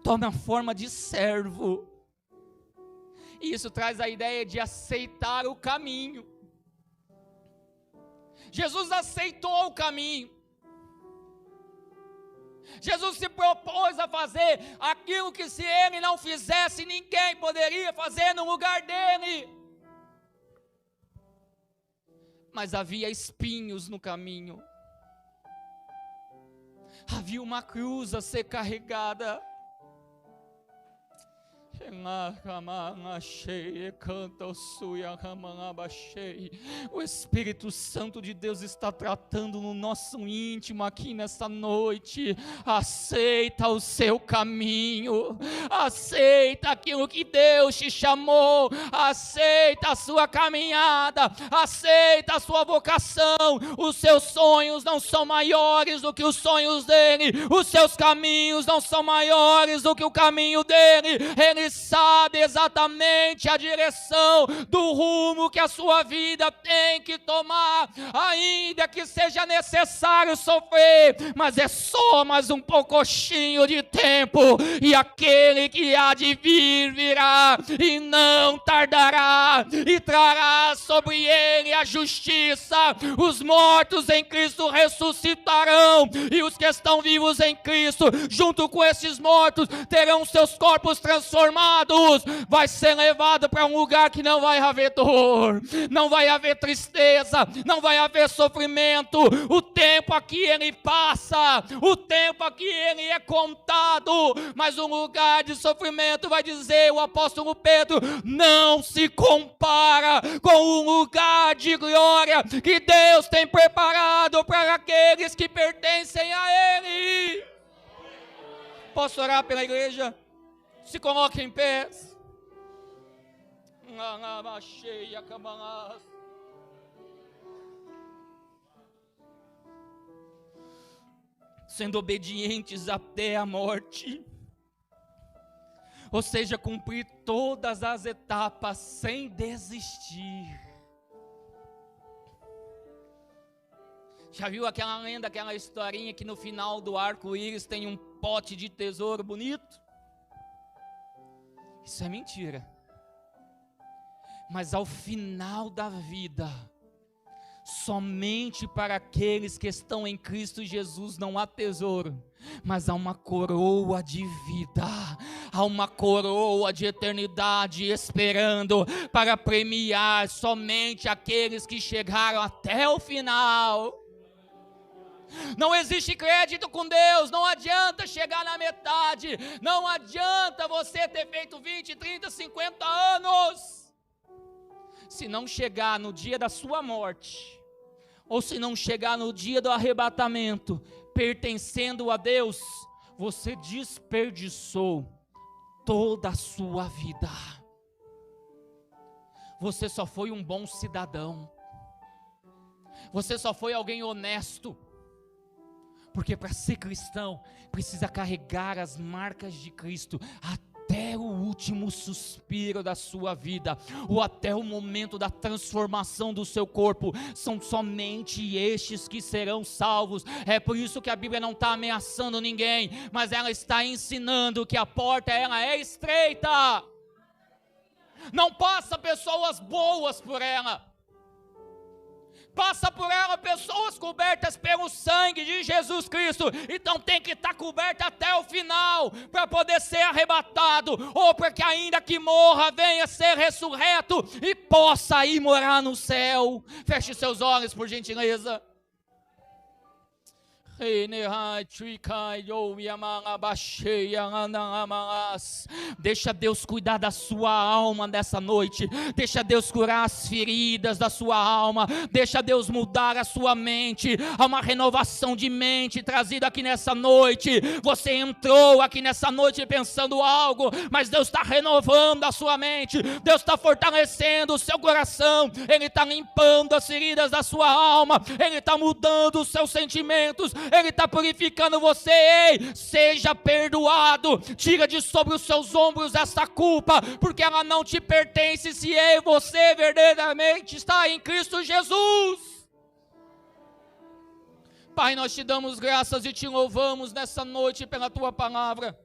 Toma a forma de servo. E isso traz a ideia de aceitar o caminho. Jesus aceitou o caminho. Jesus se propôs a fazer aquilo que se ele não fizesse, ninguém poderia fazer no lugar dele. Mas havia espinhos no caminho. Havia uma cruz a ser carregada. O Espírito Santo de Deus está tratando no nosso íntimo aqui nesta noite. Aceita o seu caminho, aceita aquilo que Deus te chamou, aceita a sua caminhada, aceita a sua vocação. Os seus sonhos não são maiores do que os sonhos dele, os seus caminhos não são maiores do que o caminho dele. Ele sabe exatamente a direção do rumo que a sua vida tem que tomar, ainda que seja necessário sofrer, mas é só mais um pouquinho de tempo, e aquele que há de vir virá, e não tardará, e trará sobre ele a justiça. Os mortos em Cristo ressuscitarão, e os que estão vivos em Cristo, junto com esses mortos, terão seus corpos transformados. Vai ser levado para um lugar que não vai haver dor, não vai haver tristeza, não vai haver sofrimento. O tempo aqui ele passa, o tempo aqui ele é contado, mas um lugar de sofrimento, vai dizer o apóstolo Pedro, não se compara com o lugar de glória que Deus tem preparado para aqueles que pertencem a ele. Posso orar pela igreja? Se coloque em pé. Sendo obedientes até a morte, ou seja, cumprir todas as etapas sem desistir. Já viu aquela lenda, aquela historinha que no final do arco-íris tem um pote de tesouro bonito? Isso é mentira. Mas ao final da vida, somente para aqueles que estão em Cristo Jesus não há tesouro, mas há uma coroa de vida, há uma coroa de eternidade esperando para premiar somente aqueles que chegaram até o final. Não existe crédito com Deus, não adianta chegar na metade, não adianta você ter feito 20, 30, 50 anos. Se não chegar no dia da sua morte, ou se não chegar no dia do arrebatamento, pertencendo a Deus, você desperdiçou toda a sua vida. Você só foi um bom cidadão. Você só foi alguém honesto. Porque para ser cristão, precisa carregar as marcas de Cristo até o último suspiro da sua vida, ou até o momento da transformação do seu corpo. São somente estes que serão salvos. É por isso que a Bíblia não está ameaçando ninguém, mas ela está ensinando que a porta ela é estreita. Não passa pessoas boas por ela. Passa por ela pessoas cobertas pelo sangue de Jesus Cristo. Então tem que estar coberta até o final, para poder ser arrebatado, ou para que ainda que morra, venha ser ressurreto e possa ir morar no céu. Feche seus olhos, por gentileza. Deixa Deus cuidar da sua alma nessa noite. Deixa Deus curar as feridas da sua alma. Deixa Deus mudar a sua mente. Há uma renovação de mente trazida aqui nessa noite. Você entrou aqui nessa noite pensando algo, mas Deus está renovando a sua mente. Deus está fortalecendo o seu coração. Ele está limpando as feridas da sua alma. Ele está mudando os seus sentimentos. Ele está purificando você. Ei, seja perdoado. Tira de sobre os seus ombros essa culpa, porque ela não te pertence se você verdadeiramente está em Cristo Jesus. Pai, nós te damos graças e te louvamos nessa noite pela tua palavra,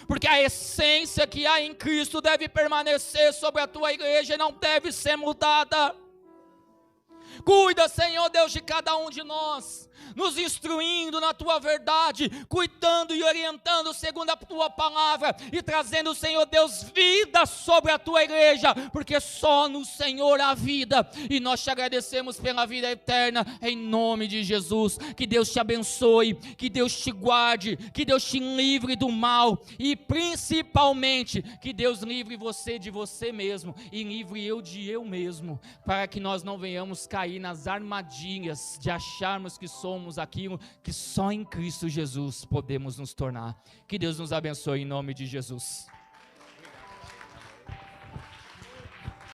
porque a essência que há em Cristo deve permanecer sobre a tua igreja e não deve ser mudada. Cuida, Senhor Deus, de cada um de nós, nos instruindo na tua verdade, cuidando e orientando segundo a tua palavra, e trazendo, Senhor Deus, vida sobre a tua igreja, porque só no Senhor há vida, e nós te agradecemos pela vida eterna, em nome de Jesus. Que Deus te abençoe, que Deus te guarde, que Deus te livre do mal, e principalmente, que Deus livre você de você mesmo, e livre eu de eu mesmo, para que nós não venhamos cair nas armadilhas de acharmos que somos aquilo que só em Cristo Jesus podemos nos tornar. Que Deus nos abençoe em nome de Jesus.